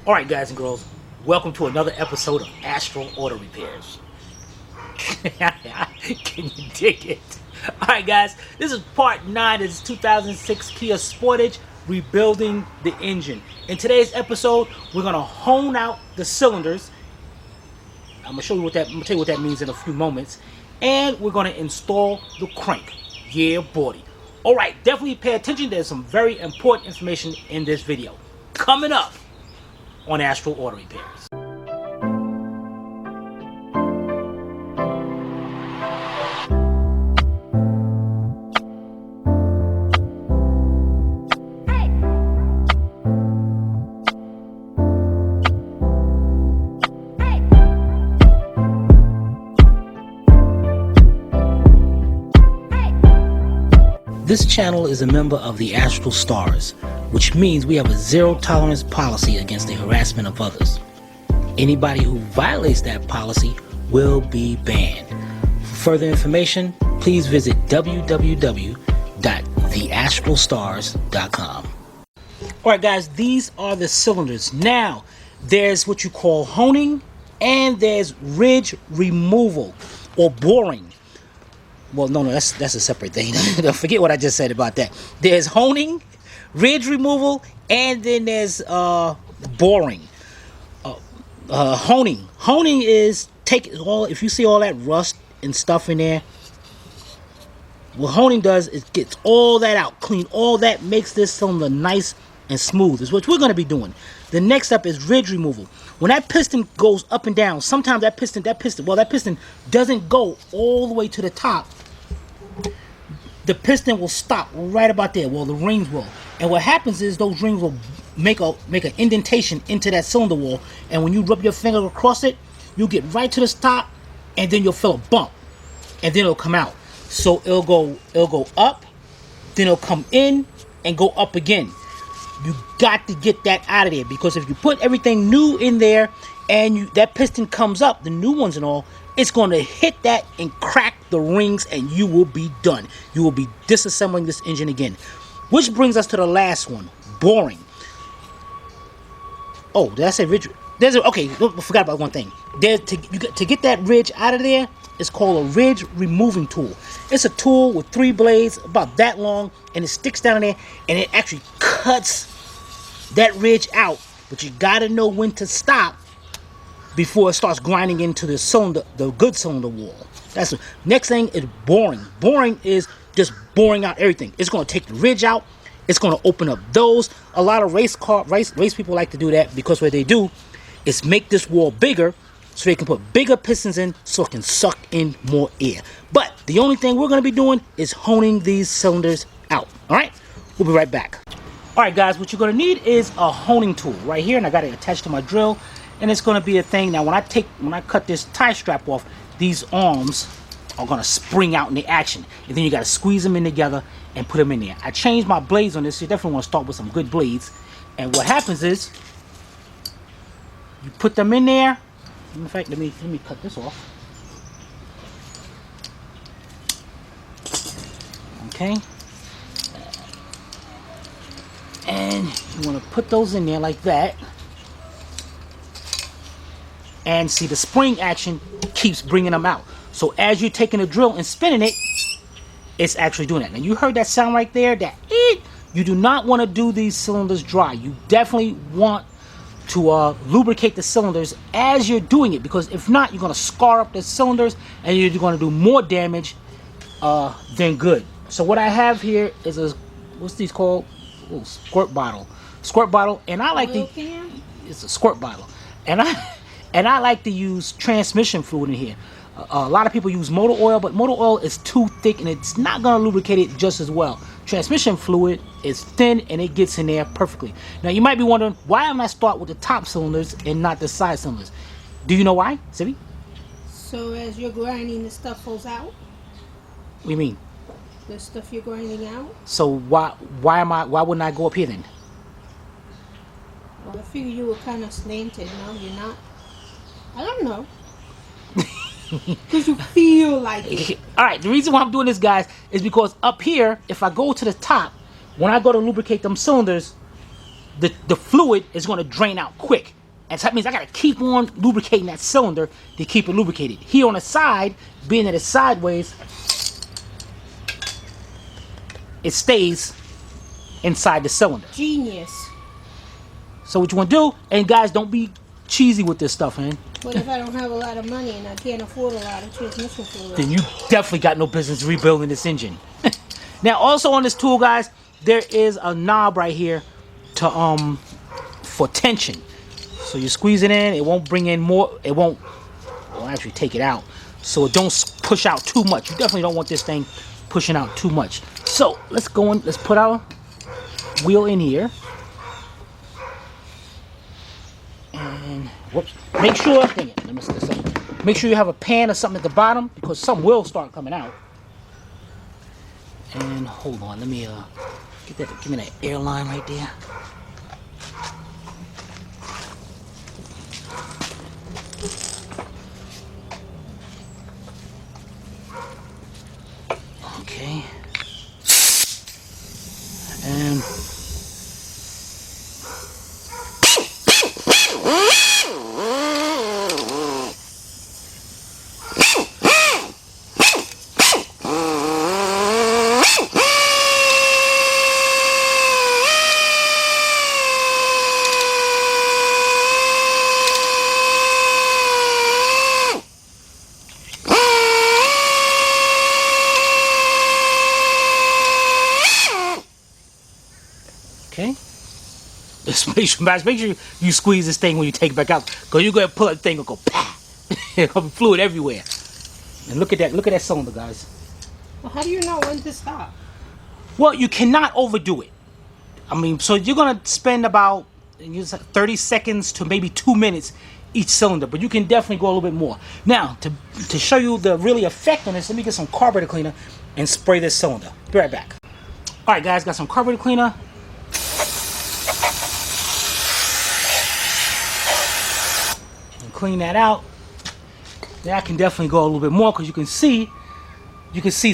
Alright guys and girls, welcome to another episode of Astral Auto Repairs. Can you dig it? Alright guys, this is part 9 of this 2006 Kia Sportage rebuilding the engine. In today's episode, we're going to hone out the cylinders. I'm going to tell you what that means in a few moments. And we're going to install the crank. Yeah, buddy. Alright, definitely pay attention. There's some very important information in this video. Coming up on Astral Auto Repairs. This channel is a member of the Astral Stars, which means we have a zero-tolerance policy against the harassment of others. Anybody who violates that policy will be banned. For further information, please visit www.theastralstars.com. Alright guys, these are the cylinders. Now, there's what you call honing, and there's ridge removal, or boring. Well, no, that's a separate thing. Forget what I just said about that. There's honing, ridge removal, and then there's boring. Honing is take all. If you see all that rust and stuff in there, what honing does is gets all that out, clean all that, makes this cylinder nice and smooth. Is what we're going to be doing. The next step is ridge removal. When that piston goes up and down, sometimes that piston doesn't go all the way to the top. The piston will stop right about there. Well, the rings will. And what happens is those rings will make an indentation into that cylinder wall. And when you rub your finger across it, you'll get right to the top, and then you'll feel a bump, and then it'll come out. So it'll go up, then it'll come in and go up again. You got to get that out of there, because if you put everything new in there and that piston comes up, the new ones and all, it's going to hit that and crack the rings, and you will be done. You will be disassembling this engine again. Which brings us to the last one, boring. Oh, did I say ridge? Okay, I forgot about one thing. To get that ridge out of there, it's called a ridge removing tool. It's a tool with 3 blades about that long, and it sticks down there, and it actually cuts that ridge out. But you got to know when to stop before it starts grinding into the cylinder, the good cylinder wall. That's the next thing is boring. Boring is just boring out everything. It's going to take the ridge out. It's going to open up those. A lot of race people like to do that, because what they do is make this wall bigger so they can put bigger pistons in so it can suck in more air. But the only thing we're going to be doing is honing these cylinders out. All right, we'll be right back. All right, guys, what you're going to need is a honing tool right here, and I got it attached to my drill. And it's going to be a thing. Now, when I cut this tie strap off, these arms are going to spring out in the action. And then you got to squeeze them in together and put them in there. I changed my blades on this. So you definitely want to start with some good blades. And what happens is, you put them in there. In fact, let me cut this off. Okay. And you want to put those in there like that. And see, the spring action keeps bringing them out. So as you're taking the drill and spinning it, it's actually doing that. Now you heard that sound right there, that you do not want to do these cylinders dry. You definitely want to lubricate the cylinders as you're doing it, because if not, you're going to scar up the cylinders and you're going to do more damage than good. So what I have here is what's these called? Oh, squirt bottle, and I like it's a squirt bottle, and I like to use transmission fluid in here. A lot of people use motor oil, but motor oil is too thick and it's not going to lubricate it just as well. Transmission fluid is thin and it gets in there perfectly. Now you might be wondering, why am I start with the top cylinders and not the side cylinders? Do you know why, Sibby? So as you're grinding, the stuff falls out? What do you mean? The stuff you're grinding out? So why wouldn't I go up here then? Well, I figured you were kind of slanted. No, you're not. I don't know. Because you feel like it. Alright, the reason why I'm doing this, guys, is because up here, if I go to the top, when I go to lubricate them cylinders, the fluid is going to drain out quick. And so that means I got to keep on lubricating that cylinder to keep it lubricated. Here on the side, being that it's sideways, it stays inside the cylinder. Genius. So what you want to do, and guys, don't be cheesy with this stuff, man. What if I don't have a lot of money and I can't afford a lot of transmission fluid? Then you definitely got no business rebuilding this engine. Now, also on this tool, guys, there is a knob right here to for tension. So you squeeze it in, it won't bring in more, it won't actually take it out. So it don't push out too much. You definitely don't want this thing pushing out too much. So let's go in, let's put our wheel in here. And whoops, make sure, dang it, let me mess this up. Make sure you have a pan or something at the bottom because some will start coming out. And hold on, let me get that, give me that air line right there. Okay. And okay. Just make sure you squeeze this thing when you take it back out. Because you're going to pull that thing and go, pah! It'll be fluid everywhere. And look at that cylinder, guys. Well, how do you know when to stop? Well, you cannot overdo it. I mean, so you're going to spend about 30 seconds to maybe 2 minutes each cylinder. But you can definitely go a little bit more. Now, to show you the really effect on this, let me get some carburetor cleaner and spray this cylinder. Be right back. All right, guys, got some carburetor cleaner. Clean that out. Now I can definitely go a little bit more because you can see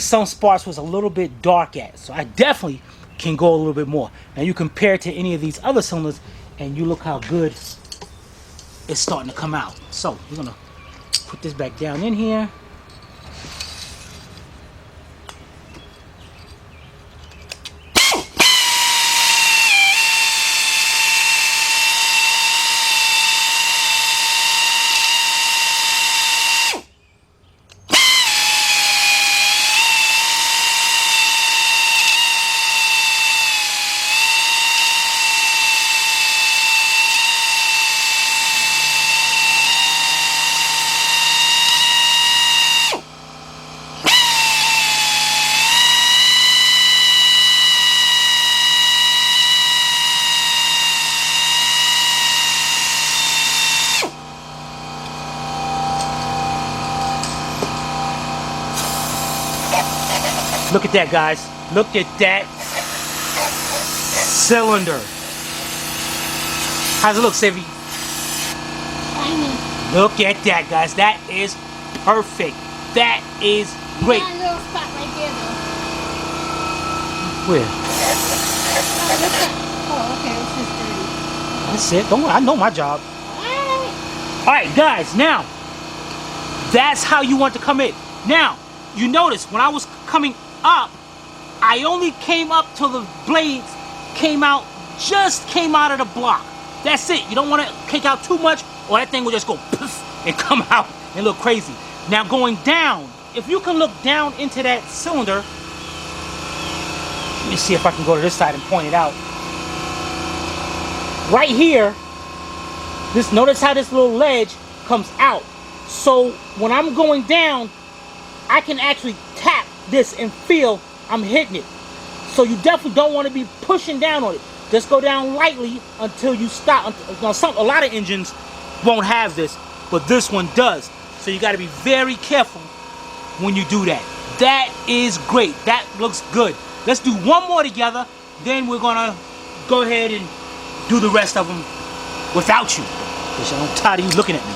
some spots was a little bit dark at. So I definitely can go a little bit more. Now you compare it to any of these other cylinders and you look how good it's starting to come out. So we're gonna put this back down in here. Look at that, guys. Look at that cylinder. How's it look, Sivy? Shiny. Look at that, guys. That is perfect. That is great. Got a little spot right there, though. Where? Oh, okay. It's just dirty. That's it. Don't worry. I know my job. All right, guys. Now, that's how you want to come in. Now, you notice when I was coming up, I only came up till the blades came out of the block. That's it. You don't want to kick out too much or that thing will just go poof and come out and look crazy. Now going down, if you can look down into that cylinder, let me see if I can go to this side and point it out. Right here, notice how this little ledge comes out. So when I'm going down, I can actually tap this and feel I'm hitting it. So you definitely don't want to be pushing down on it. Just go down lightly until you stop. Now, a lot of engines won't have this, but this one does. So you got to be very careful when you do that. That is great. That looks good. Let's do one more together. Then we're going to go ahead and do the rest of them without you. Because I'm tired of you looking at me.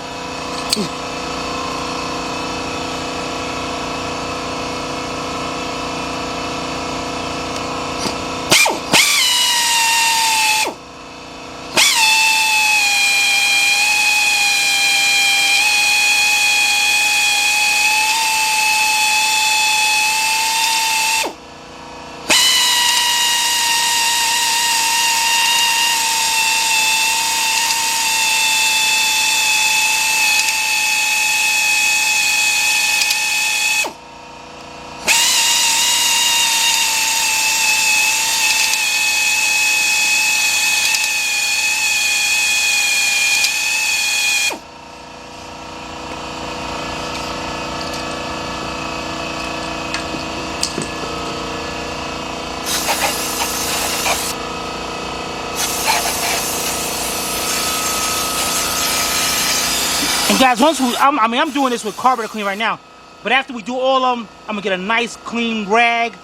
And guys, once I'm doing this with carburetor clean right now, but after we do all of them, I'm gonna get a nice clean rag,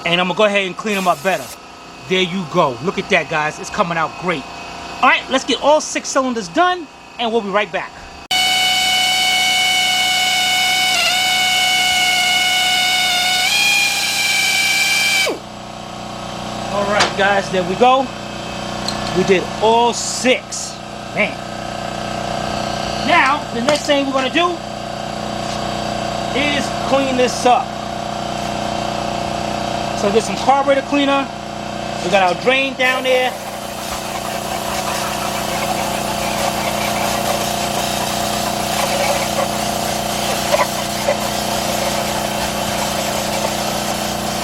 and I'm gonna go ahead and clean them up better. There you go. Look at that, guys. It's coming out great. All right, let's get all 6 cylinders done, and we'll be right back. All right, guys, there we go. We did all 6. Man. Now, the next thing we're gonna do is clean this up. So get some carburetor cleaner. We got our drain down there.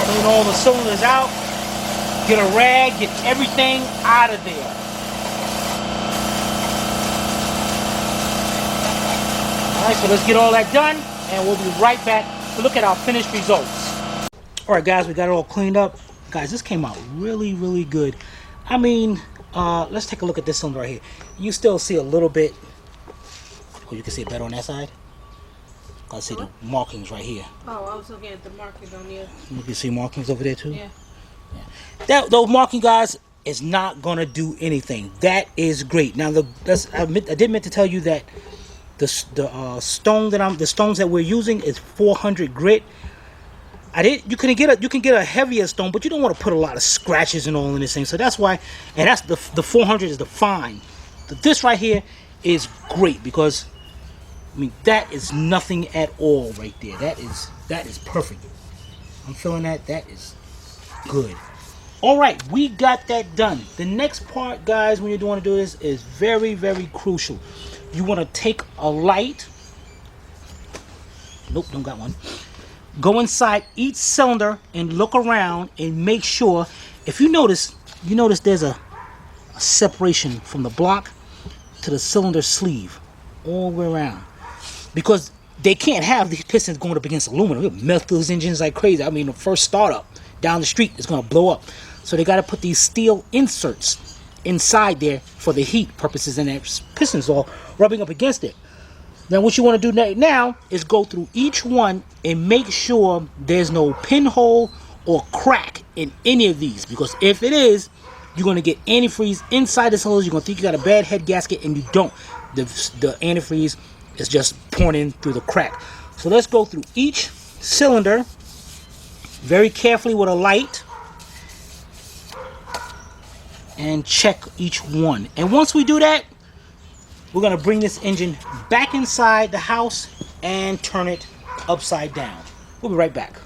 Clean all the cylinders out. Get a rag, get everything out of there. Alright, so let's get all that done, and we'll be right back to look at our finished results. Alright guys, we got it all cleaned up. Guys, this came out really, really good. I mean, let's take a look at this cylinder right here. You still see a little bit. Oh, you can see it better on that side? I see the markings right here. Oh, I was looking at the markings on the other. You can see markings over there too? Yeah. Those marking, guys, is not gonna do anything. That is great. Now, I did meant to tell you that the stones that we're using is 400 grit. You can get a heavier stone, but you don't want to put a lot of scratches and all in this thing. So that's why, and that's the 400 is the fine. This right here is great because, I mean, that is nothing at all right there. That is perfect. I'm feeling that. That is good. All right, we got that done. The next part, guys, when you want to do this is very, very crucial. You want to take a light. Nope, don't got one. Go inside each cylinder and look around and make sure. If you notice there's a separation from the block to the cylinder sleeve all the way around, because they can't have these pistons going up against aluminum. It'll melt those engines like crazy. I mean, the first startup down the street is going to blow up. So they got to put these steel inserts inside there for the heat purposes, and that piston's all rubbing up against it. Now what you want to do now is go through each one and make sure there's no pinhole or crack in any of these, because if it is, you're going to get antifreeze inside the cylinders. You're going to think you got a bad head gasket, and you don't. The antifreeze is just pouring in through the crack. So let's go through each cylinder very carefully with a light and check each one. And once we do that, we're going to bring this engine back inside the house and turn it upside down. We'll be right back.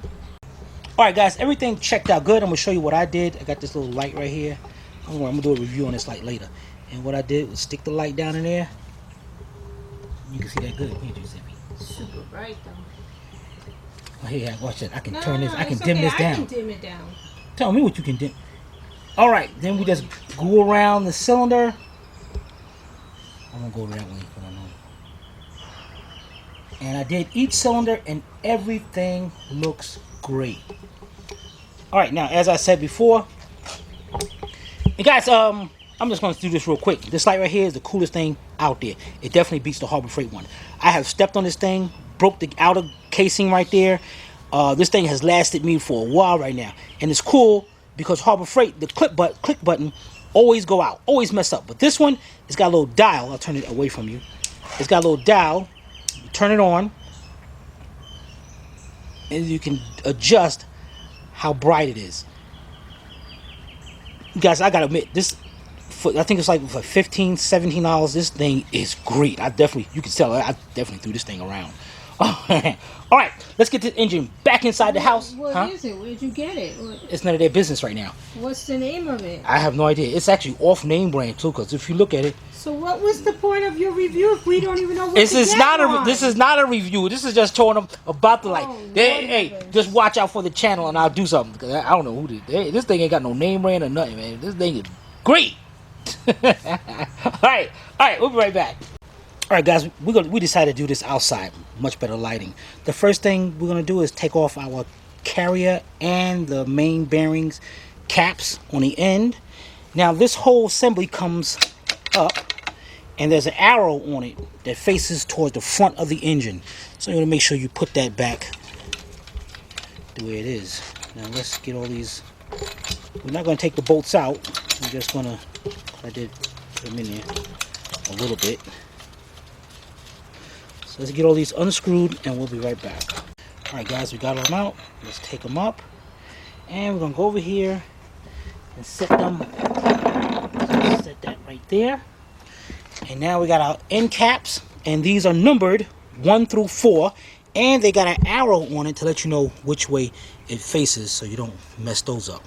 Alright guys, everything checked out good. I'm going to show you what I did. I got this little light right here. I'm going to do a review on this light later. And what I did was stick the light down in there. You can see that good, can't you, Zippy? Super bright though. Oh, here, watch that. I can turn this. I can dim okay. this down. I can dim it down. Tell me what you can dim. Alright, then we just go around the cylinder. I'm gonna go over that way. And I did each cylinder, and everything looks great. All right, now as I said before, and guys, I'm just gonna do this real quick. This light right here is the coolest thing out there. It definitely beats the Harbor Freight one. I have stepped on this thing, broke the outer casing right there. This thing has lasted me for a while right now, and it's cool because Harbor Freight, the click button always go out, always mess up. But this one, it's got a little dial. I'll turn it away from you. It's got a little dial. You turn it on, and you can adjust how bright it is. Guys, I gotta admit, this, I think it's like for $15, $17. This thing is great. You can tell, I definitely threw this thing around. All right, let's get this engine back inside the house. What is it? Where'd you get it? It's none of their business right now. What's the name of it? I have no idea. It's actually off name brand too, because if you look at it. So what was the point of your review if we don't even know what This to is get not on? This is not a review. This is just showing them about the light. Oh, Hey, just watch out for the channel, and I'll do something, because I don't know who this thing ain't got no name brand or nothing, man. This thing is great. all right, we'll be right back. All right, guys, we decided to do this outside, much better lighting. The first thing we're gonna do is take off our carrier and the main bearings caps on the end. Now this whole assembly comes up, and there's an arrow on it that faces towards the front of the engine. So you want to make sure you put that back the way it is. Now let's get all these. We're not going to take the bolts out. I'm just going to, I did put them in there a little bit. So let's get all these unscrewed and we'll be right back. Alright guys, we got them out. Let's take them up. And we're going to go over here and set them. Set that right there. And now we got our end caps. And these are numbered 1 through 4. And they got an arrow on it to let you know which way it faces so you don't mess those up.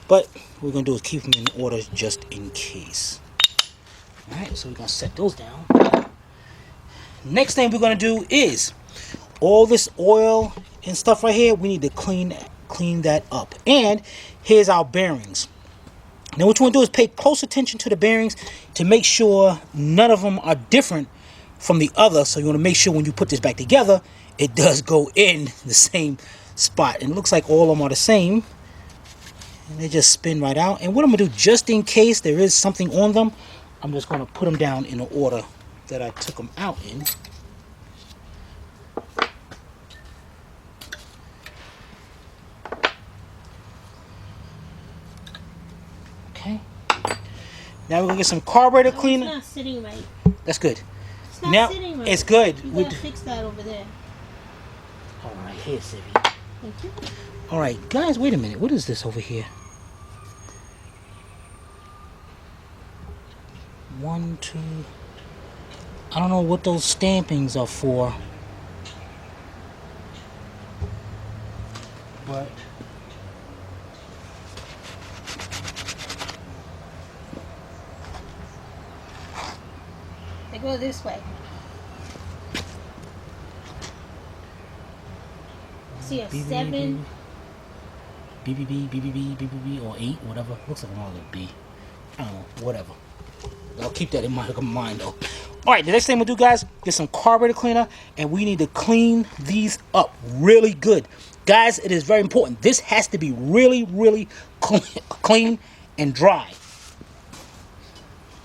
But what we're going to do is keep them in order just in case. Alright, so we're going to set those down. Next thing we're going to do is all this oil and stuff right here, we need to clean that up. And here's our bearings. Now what you want to do is pay close attention to the bearings to make sure none of them are different from the other. So you want to make sure when you put this back together, it does go in the same spot. And it looks like all of them are the same. And they just spin right out. And what I'm going to do, just in case there is something on them, I'm just going to put them down in the order that I took them out in. Okay. Now we're going to get some carburetor cleaner. It's not sitting right. That's good. It's not Now sitting right. it's good. You gotta fix that over there. All right, here, Sivy. Thank you. All right, guys, wait a minute. What is this over here? 1, 2. I don't know what those stampings are for. But They go this way. See a 7. BBB, or 8, whatever. Looks like another B. I don't know, whatever. I'll keep that in mind though. Alright, the next thing we'll do, guys, get some carburetor cleaner, and we need to clean these up really good. Guys, it is very important. This has to be really, really clean and dry.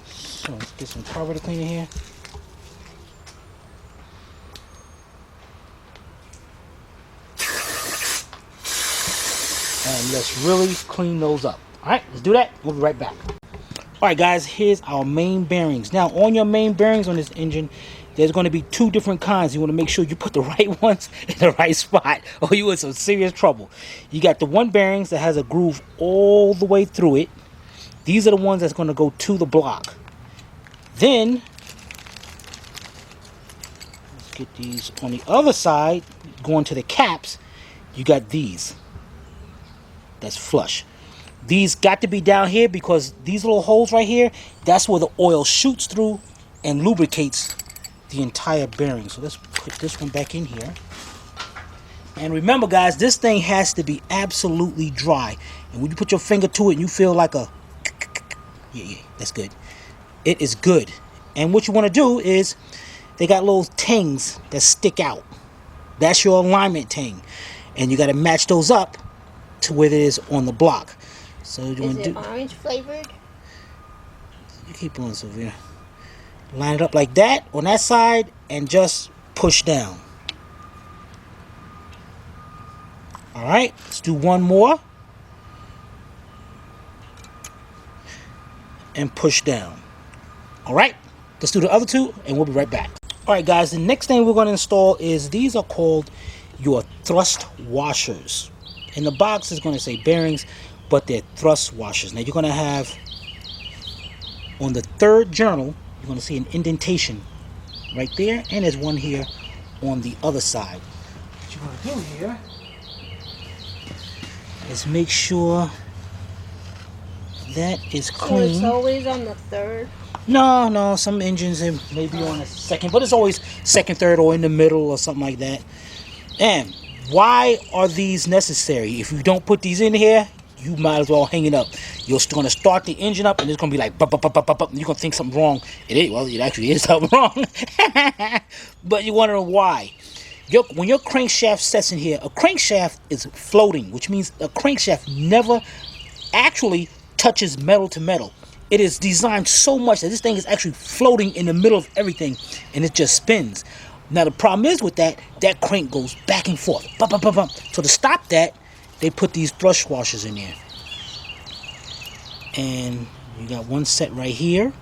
So let's get some carburetor cleaner here. And let's really clean those up. Alright, let's do that. We'll be right back. Alright guys, here's our main bearings. Now on your main bearings on this engine, there's going to be 2 different kinds. You want to make sure you put the right ones in the right spot, or you in some serious trouble. You got the one bearings that has a groove all the way through it. These are the ones that's going to go to the block. Then, let's get these on the other side, going to the caps. You got these. That's flush. These got to be down here because these little holes right here, that's where the oil shoots through and lubricates the entire bearing. So let's put this one back in here. And remember guys, this thing has to be absolutely dry. And when you put your finger to it and you feel like a yeah, that's good. It is good. And what you want to do is, they got little tings that stick out. That's your alignment ting. And you got to match those up to where it is on the block. So you want to do orange flavored? You keep on, Sylvia. Line it up like that on that side and just push down. Alright, let's do one more. And push down. Alright, let's do the other 2 and we'll be right back. Alright guys, the next thing we're going to install is, these are called your thrust washers. In the box is going to say bearings, but they're thrust washers. Now you're going to have, on the 3rd journal, you're going to see an indentation right there, and there's one here on the other side. What you're going to do here is make sure that is clean. So it's always on the 3rd? No, some engines may be on the 2nd, but it's always 2nd, 3rd, or in the middle or something like that. And why are these necessary? If you don't put these in here, you might as well hang it up. You're going to start the engine up and it's going to be like bup, bup, bup, bup, bup, bup, and you're going to think something wrong. It ain't. Well, it actually is something wrong. But you wonder why. When your crankshaft sets in here, a crankshaft is floating, which means a crankshaft never actually touches metal to metal. it is designed so much that this thing is actually floating in the middle of everything, and it just spins. Now the problem is with that crank goes back and forth. Bump, bump, bump, bump. So to stop that, they put these thrust washers in there. And you got one set right here.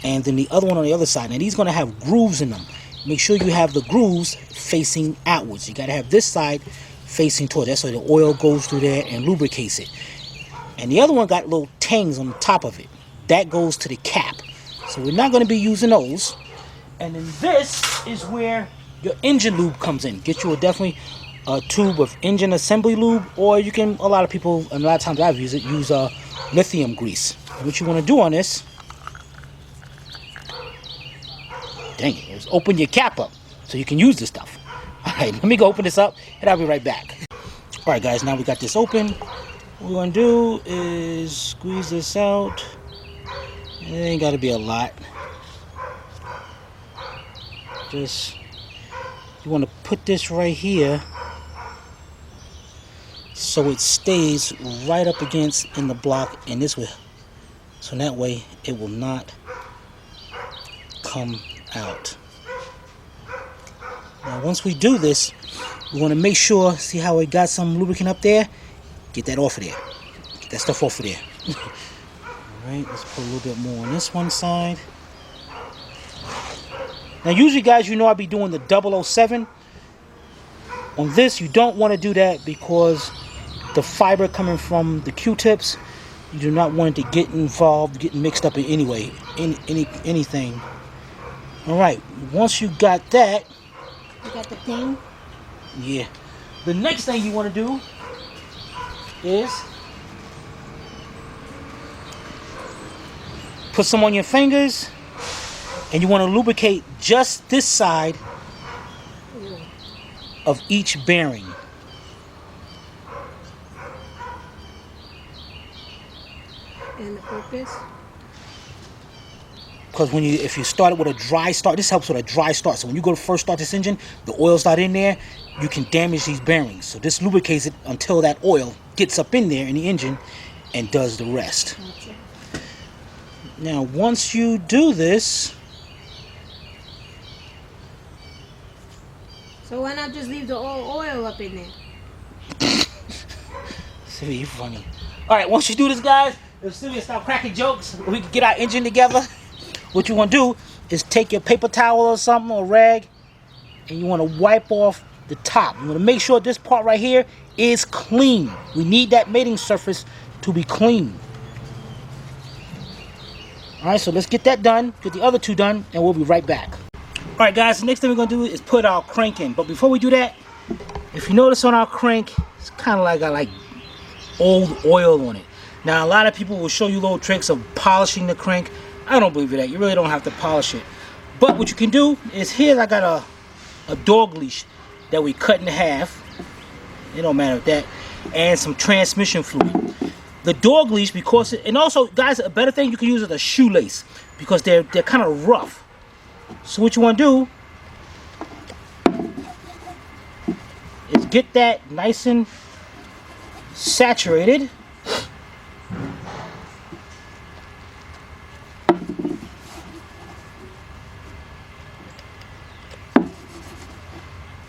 And then the other one on the other side. Now these are going to have grooves in them. Make sure you have the grooves facing outwards. You got to have this side facing toward. That's so the oil goes through there and lubricates it. And the other one got little tangs on the top of it. That goes to the cap. So we're not going to be using those. And then this is where your engine lube comes in. Get you definitely a tube of engine assembly lube, or you can, a lot of people, and a lot of times I've used it, use lithium grease. What you want to do on this, dang it, is open your cap up so you can use this stuff. Alright, let me go open this up and I'll be right back. Alright guys, now we got this open. What we're going to do is squeeze this out. It ain't got to be a lot. Just, you want to put this right here so it stays right up against in the block in this way. So that way it will not come out. Now once we do this, we want to make sure, see how it got some lubricant up there? Get that off of there. Get that stuff off of there. Alright, let's put a little bit more on this one side. Now usually guys, you know I'll be doing the 007. On this you don't want to do that because the fiber coming from the Q-tips, you do not want it to get involved, get mixed up in any way, anything. Alright, once you got that, You got the thing? yeah. The next thing you want to do is put some on your fingers, and you want to lubricate just this side of each bearing. And the purpose? Because if you start it with a dry start, this helps with a dry start. So when you go to first start this engine, the oil's not in there, you can damage these bearings. So this lubricates it until that oil gets up in there in the engine and does the rest. Gotcha. Now once you do this, So why not just leave the oil up in there? see, you funny. Alright, once you do this guys, if Sylvia stop cracking jokes, we can get our engine together. What you want to do is take your paper towel or something, or rag, and you want to wipe off the top. You want to make sure this part right here is clean. We need that mating surface to be clean. Alright, so let's get that done, get the other two done, and we'll be right back. Alright guys, the next thing we're going to do is put our crank in. But before we do that, if you notice on our crank, it's kind of got like old oil on it. Now a lot of people will show you little tricks of polishing the crank. I don't believe in that. You really don't have to polish it. But what you can do is, here I got a dog leash that we cut in half. It don't matter with that. And some transmission fluid. The dog leash, because and also guys, a better thing you can use is a shoelace, because they're kind of rough. So what you want to do is get that nice and saturated.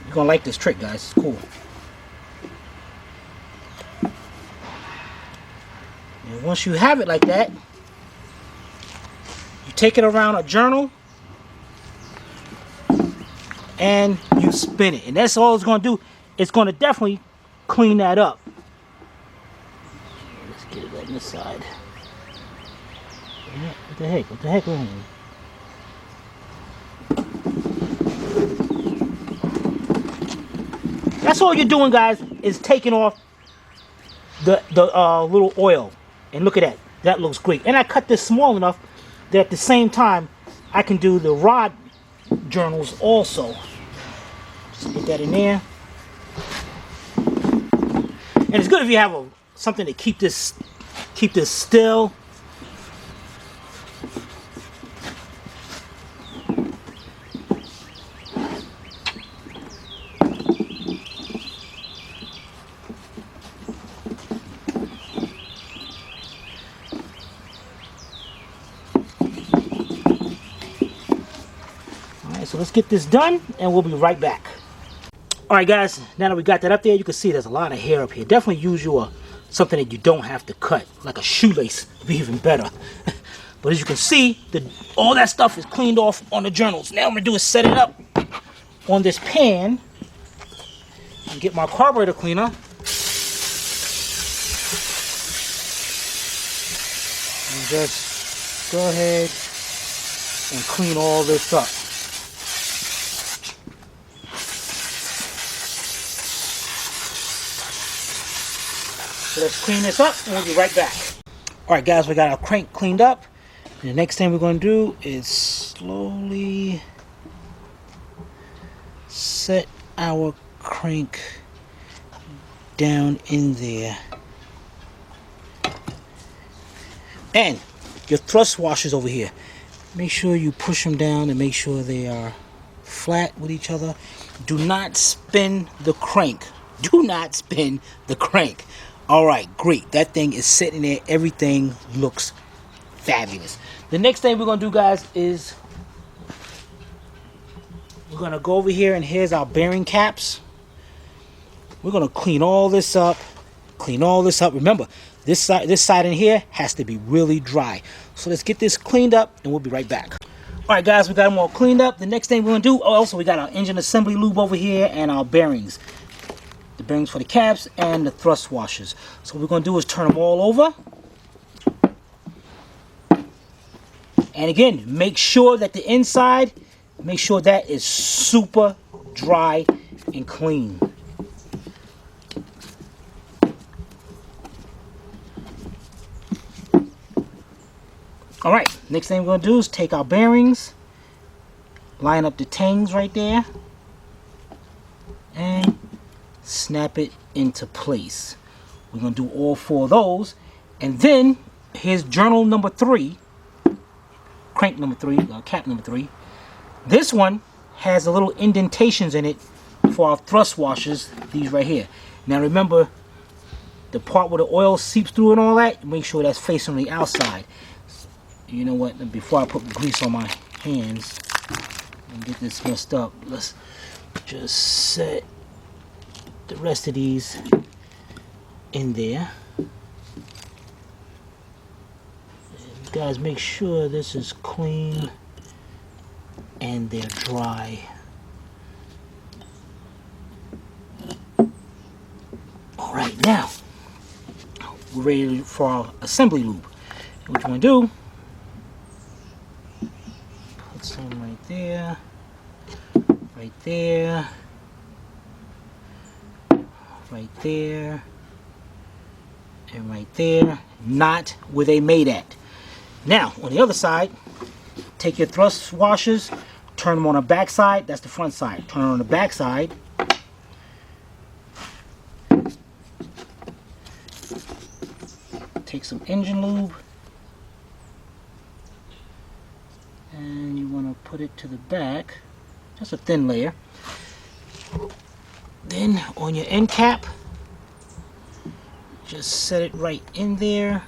You're gonna like this trick, guys. It's cool. And once you have it like that, you take it around a journal and you spin it, and that's all it's going to do. It's going to definitely clean that up. Let's get it on this side. What the heck? What the heck? That's all you're doing, guys, is taking off the little oil. And look at that. That looks great. And I cut this small enough that at the same time I can do the rod journals also. Just get that in there. And it's good if you have something to keep this still. So let's get this done and we'll be right back. Alright guys, now that we got that up there, you can see there's a lot of hair up here. Definitely use something that you don't have to cut, like a shoelace would be even better. But as you can see, all that stuff is cleaned off on the journals. Now what I'm going to do is set it up on this pan and get my carburetor cleaner. And just go ahead and clean all this up. So let's clean this up and we'll be right back. Alright guys, we got our crank cleaned up. And the next thing we're going to do is slowly set our crank down in there. And your thrust washers over here, make sure you push them down and make sure they are flat with each other. Do not spin the crank. Do not spin the crank. Alright, great. That thing is sitting there. Everything looks fabulous. The next thing we're going to do, guys, is we're going to go over here and here's our bearing caps. We're going to clean all this up. Clean all this up. Remember, this side in here has to be really dry. So let's get this cleaned up and we'll be right back. Alright guys, we got them all cleaned up. The next thing we're going to do, also we got our engine assembly lube over here and our bearings. The bearings for the caps and the thrust washers. So what we're going to do is turn them all over. And again, make sure that the inside, make sure that is super dry and clean. Alright, next thing we're going to do is take our bearings, line up the tangs right there, and snap it into place. We're going to do all 4 of those. And then, here's journal number 3. Crank number 3, cap number 3. This one has a little indentations in it for our thrust washers, these right here. Now remember, the part where the oil seeps through and all that, make sure that's facing on the outside. You know what, before I put grease on my hands and get this messed up, let's just set the rest of these in there. Guys, make sure this is clean and they're dry. Alright, now we're ready for our assembly lube. What you want to do, put some right there, right there, right there, and right there. Not where they made at. Now, on the other side, take your thrust washers, turn them on the back side. That's the front side. Turn it on the back side. Take some engine lube. And you want to put it to the back. Just a thin layer. Then, on your end cap, just set it right in there.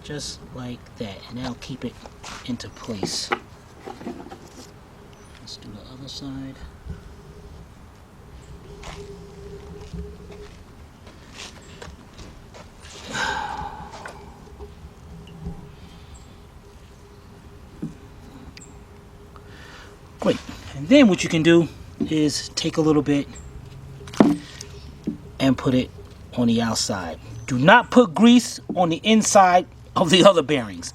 Just like that, and that'll keep it into place. Let's do the other side. Great. And then what you can do is take a little bit and put it on the outside. Do not put grease on the inside of the other bearings.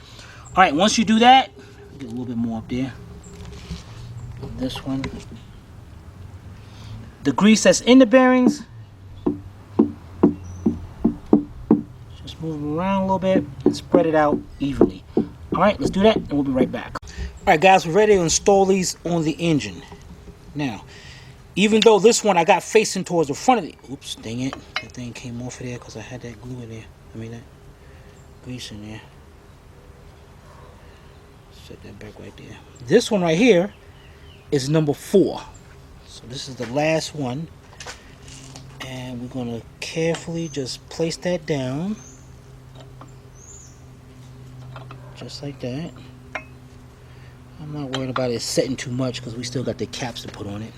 Alright, once you do that, get a little bit more up there. This one. The grease that's in the bearings, just move them around a little bit and spread it out evenly. Alright, let's do that and we'll be right back. Alright guys, we're ready to install these on the engine. Now, even though this one I got facing towards the front of the... Oops, dang it. That thing came off of there because I had that glue in there. That grease in there. Set that back right there. This one right here is number 4. So this is the last one. And we're going to carefully just place that down. Just like that. I'm not worried about it setting too much because we still got the caps to put on it.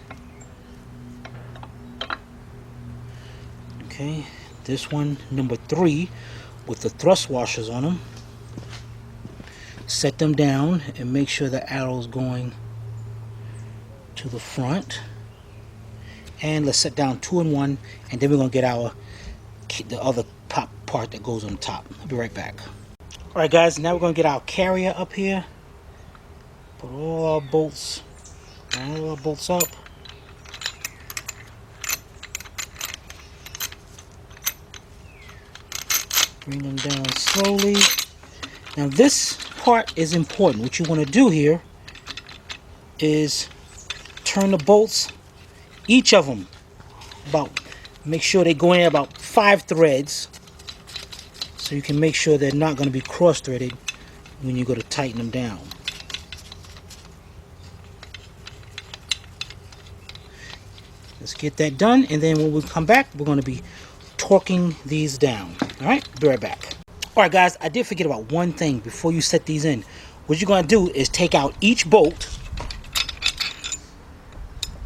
Okay, this one, number 3, with the thrust washers on them. Set them down and make sure the arrow's going to the front. And let's set down 2 and 1, and then we're gonna get the other pop part that goes on top. I'll be right back. All right, guys. Now we're gonna get our carrier up here. Put all our bolts up. Bring them down slowly. Now this part is important. What you want to do here is turn the bolts, each of them, make sure they go in about 5 threads, so you can make sure they're not going to be cross-threaded when you go to tighten them down. Let's get that done, and then when we come back, we're going to be torquing these down. All right, be right back. All right, guys, I did forget about one thing before you set these in. What you're going to do is take out each bolt,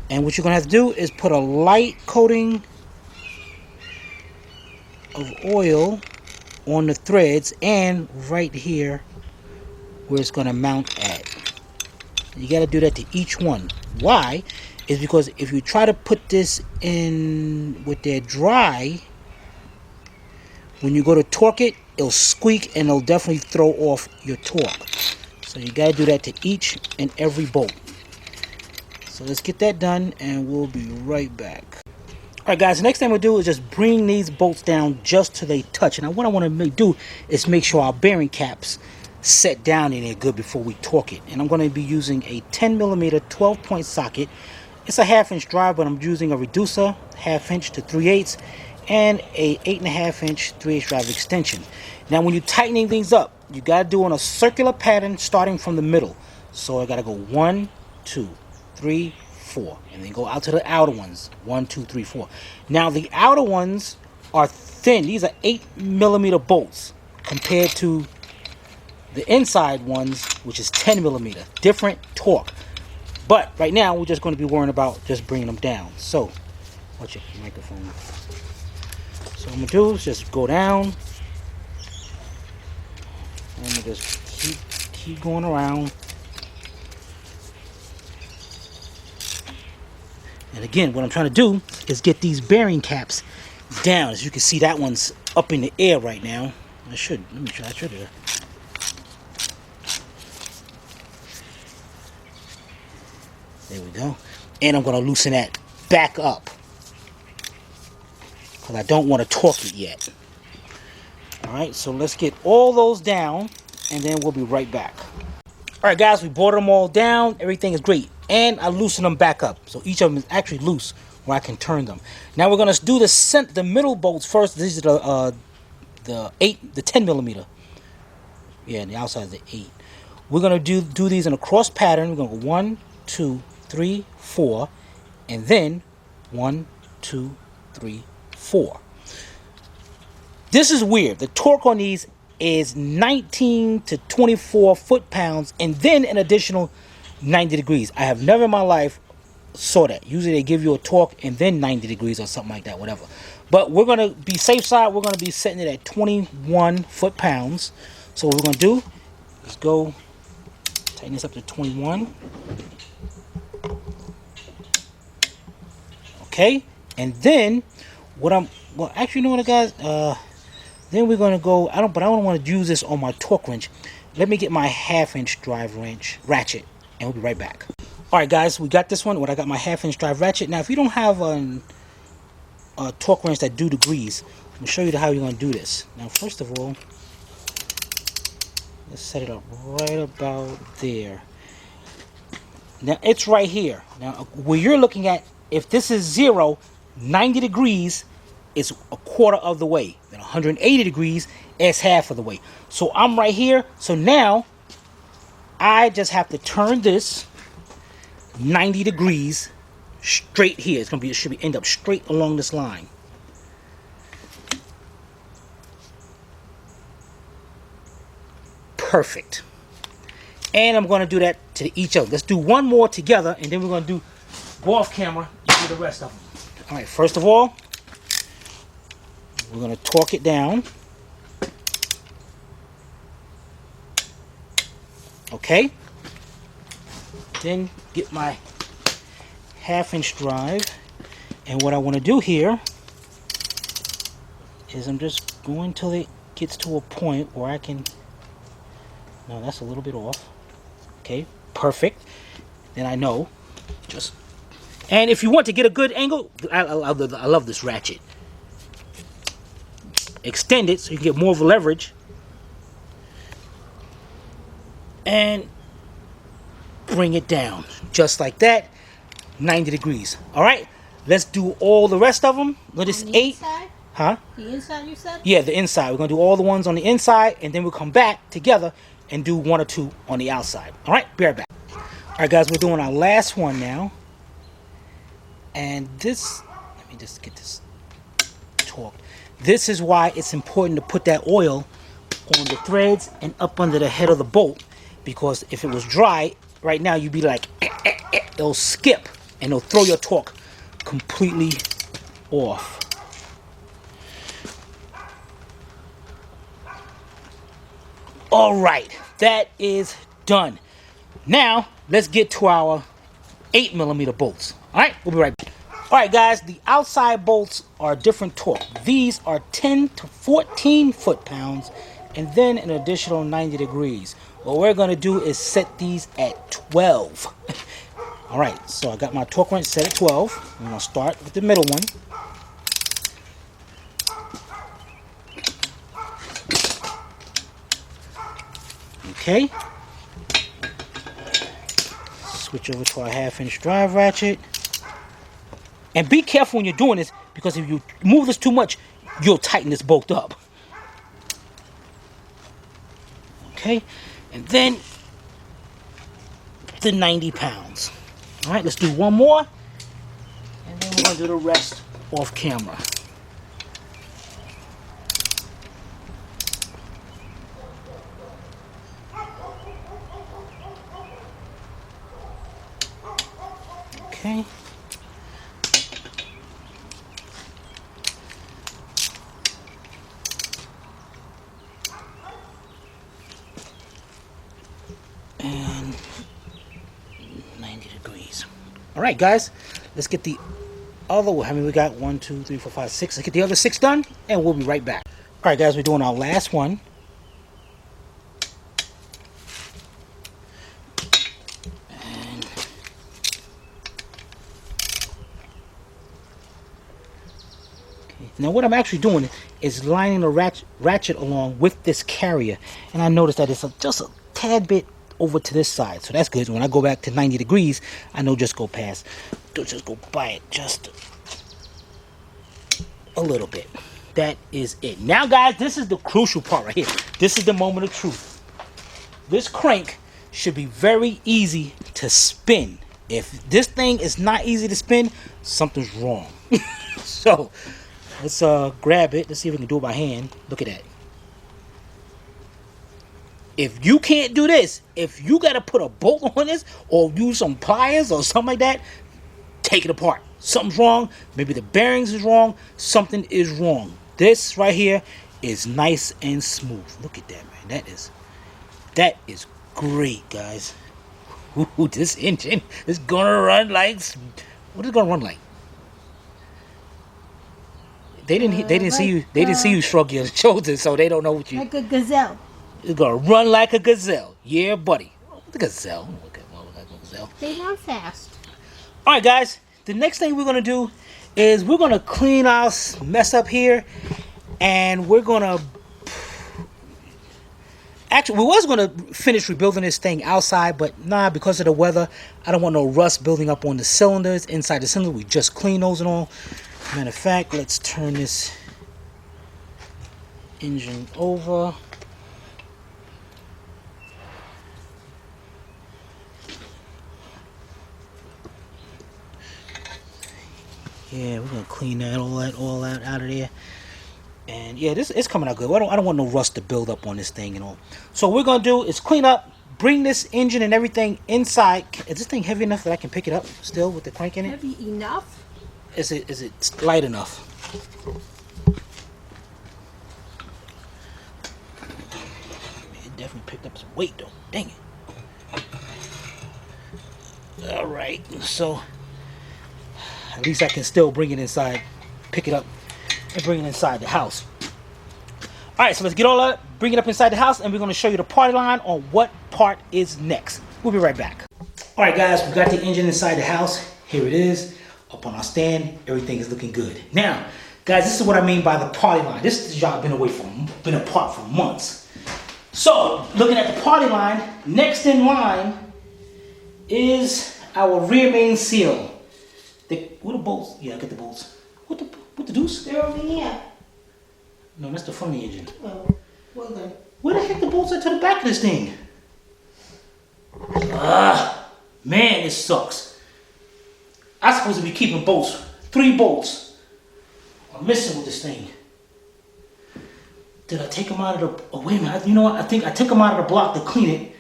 and what you're going to have to do is put a light coating of oil on the threads and right here where it's going to mount at. You got to do that to each one. Why? Is because if you try to put this in with their dry, when you go to torque it, it'll squeak and it'll definitely throw off your torque. So you got to do that to each and every bolt. So let's get that done and we'll be right back. Alright guys, the next thing we'll do is just bring these bolts down just till they touch. And what I want to do is make sure our bearing caps set down in there good before we torque it. And I'm going to be using a 10mm 12-point socket. It's a 1/2 inch drive, but I'm using a reducer, 1/2 inch to 3/8, and a 8.5 inch 3/8 drive extension. Now when you're tightening things up, you got to do on a circular pattern starting from the middle. So I got to go 1, 2, 3, 4, and then go out to the outer ones. 1, 2, 3, 4. Now the outer ones are thin. These are 8mm bolts compared to the inside ones, which is 10mm. Different torque. But right now we're just going to be worrying about just bringing them down. So watch your microphone. So what I'm going to do is just go down. And I'm going to just keep going around. And again, what I'm trying to do is get these bearing caps down. As you can see, that one's up in the air right now. Let me try. I should have. There we go. And I'm going to loosen that back up, because I don't want to torque it yet. Alright, so let's get all those down, and then we'll be right back. Alright guys, we brought them all down. Everything is great. And I loosen them back up. So each of them is actually loose where I can turn them. Now we're going to do the middle bolts first. These are the 10mm. Yeah, and the outside is the 8. We're going to do these in a cross pattern. We're going to go 1, 2, 3, 4, and then 1, 2, 3, 4. This is weird. The torque on these is 19 to 24 foot-pounds, and then an additional 90 degrees. I have never in my life saw that. Usually they give you a torque and then 90 degrees or something like that, whatever. But we're going to be safe side. We're going to be setting it at 21 foot-pounds. So what we're going to do is go tighten this up to 21. Okay, and then actually, you know what, guys? Then we're gonna go. I don't want to use this on my torque wrench. Let me get my 1/2 inch drive ratchet, and we'll be right back. All right, guys, we got this one. I got my 1/2 inch drive ratchet. Now, if you don't have a torque wrench that do degrees, I'm gonna show you how you're gonna do this. Now, first of all, let's set it up right about there. Now it's right here. Now, where you're looking at. If this is 0, 90 degrees is a quarter of the way. Then 180 degrees is half of the way. So I'm right here. So now I just have to turn this 90 degrees straight here. It should end up straight along this line. Perfect. And I'm going to do that to each other. Let's do one more together, and then we're going to go off camera and do the rest of them. All right, first of all, we're going to torque it down. Okay. Then get my 1/2-inch drive. And what I want to do here is I'm just going till it gets to a point where I can... No, that's a little bit off. Okay, perfect. Then I know. Just... And if you want to get a good angle, I love this ratchet. Extend it so you can get more of a leverage. And bring it down. Just like that. 90 degrees. Alright, let's do all the rest of them. Let us 8. Inside? Huh? The inside you said? Yeah, the inside. We're going to do all the ones on the inside, and then we'll come back together and do 1 or 2 on the outside. Alright, be right back. Alright guys, we're doing our last one now. And this, let me just get this torqued. This is why it's important to put that oil on the threads and up under the head of the bolt. Because if it was dry, right now you'd be like, it'll skip and it'll throw your torque completely off. Alright, that is done. Now, let's get to our 8mm bolts. Alright, we'll be right back. Alright guys, the outside bolts are different torque. These are 10 to 14 foot-pounds and then an additional 90 degrees. What we're going to do is set these at 12. Alright, so I got my torque wrench set at 12. I'm going to start with the middle one. Okay. Switch over to our 1/2-inch drive ratchet. And be careful when you're doing this, because if you move this too much, you'll tighten this bolt up. Okay, and then the 90 pounds. All right, let's do one more, and then we're gonna do the rest off camera. Okay. And 90 degrees. All right, guys, let's get the other one. I mean, we got 1, 2, 3, 4, 5, 6. Let's get the other 6 done, and we'll be right back. All right, guys, we're doing our last one. And okay. Now, what I'm actually doing is lining the ratchet along with this carrier, and I noticed that it's just a tad bit over to this side, so that's good. When I go back to 90 degrees, I know just go past, just go by it just a little bit. That is it. Now guys, this is the crucial part right here. This is the moment of truth. This crank should be very easy to spin. If this thing is not easy to spin, something's wrong. So let's grab it. Let's see if we can do it by hand. Look at that. If you can't do this, if you got to put a bolt on this or use some pliers or something like that, take it apart. Something's wrong. Maybe the bearings is wrong. Something is wrong. This right here is nice and smooth. Look at that, man. That is great, guys. Ooh, this engine is gonna run like... What is it gonna run like? They didn't see you shrug your shoulders, so they don't know what you... Like a gazelle. It's gonna run like a gazelle. Yeah, buddy. The gazelle. Look at a gazelle. They run fast. Alright, guys. The next thing we're gonna do is we're gonna clean our mess up here, and we're gonna... Actually, we was gonna finish rebuilding this thing outside, but nah, because of the weather, I don't want no rust building up on the cylinders. Inside the cylinder, we just clean those and all. Matter of fact, let's turn this engine over. Yeah, we're gonna clean that all out of there. And yeah, this is coming out good. I don't want no rust to build up on this thing and all. So what we're gonna do is clean up, bring this engine and everything inside. Is this thing heavy enough that I can pick it up still with the crank in it? Heavy enough? Is it light enough? It definitely picked up some weight though. Dang it. Alright, so at least I can still bring it inside, pick it up, and bring it inside the house. Alright, so let's get all that, bring it up inside the house, and we're going to show you the party line on what part is next. We'll be right back. Alright guys, we got the engine inside the house. Here it is, up on our stand. Everything is looking good. Now, guys, this is what I mean by the party line. This is y'all been apart for months. So, looking at the party line, next in line is our rear main seal. What the bolts? Yeah, I get the bolts. What the deuce? They're over here. No, that's the front of the engine. Oh, well then. Where the heck the bolts are to the back of this thing? Man, this sucks. I'm supposed to be keeping bolts. 3 bolts. I'm missing with this thing. Did I take them out of the... Oh, wait a minute. You know what? I think I took them out of the block to clean it.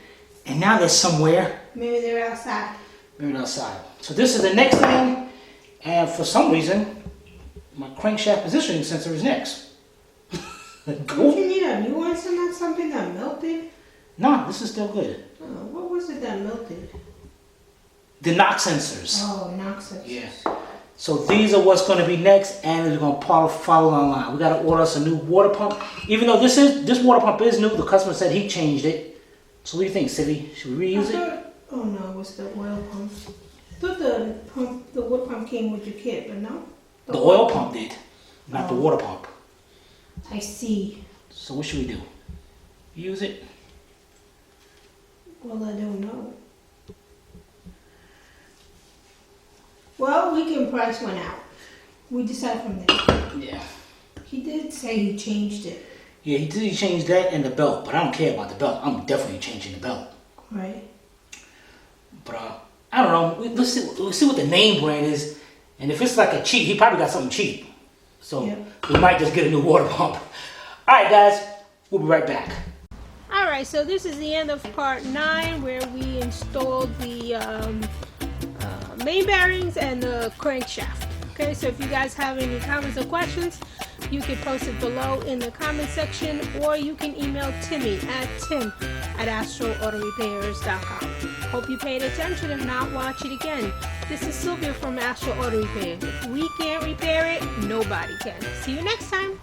And now they're somewhere. Maybe they're outside. Maybe they're outside. So this is the next thing. And for some reason, my crankshaft positioning sensor is next. Don't you need a new one? Something that melted? No, this is still good. Oh, what was it that melted? The knock sensors. Oh, knock sensors. Yeah. So these are what's going to be next, and it's going to follow online. We got to order us a new water pump. Even though this water pump is new, the customer said he changed it. So what do you think, Silly? Should we reuse it? Oh no, it was the oil pump. I thought the water pump came with your kit, but no. The oil pump did, not the water pump. I see. So what should we do? Use it? Well, I don't know. Well, we can price one out. We decide from there. Yeah. He did say he changed it. Yeah, he did change that and the belt, but I don't care about the belt. I'm definitely changing the belt. Right. But I don't know. Let's see what the name brand is, and if it's like a cheap, he probably got something cheap. So yeah. We might just get a new water pump. All right, guys, we'll be right back. All right, so this is the end of part 9 where we installed the main bearings and the crankshaft. Okay, so if you guys have any comments or questions, you can post it below in the comment section, or you can email Timmy at tim@astralautorepairs.com. Hope you paid attention. If not, watch it again. This is Sylvia from Astral Auto Repair. If we can't repair it, nobody can. See you next time.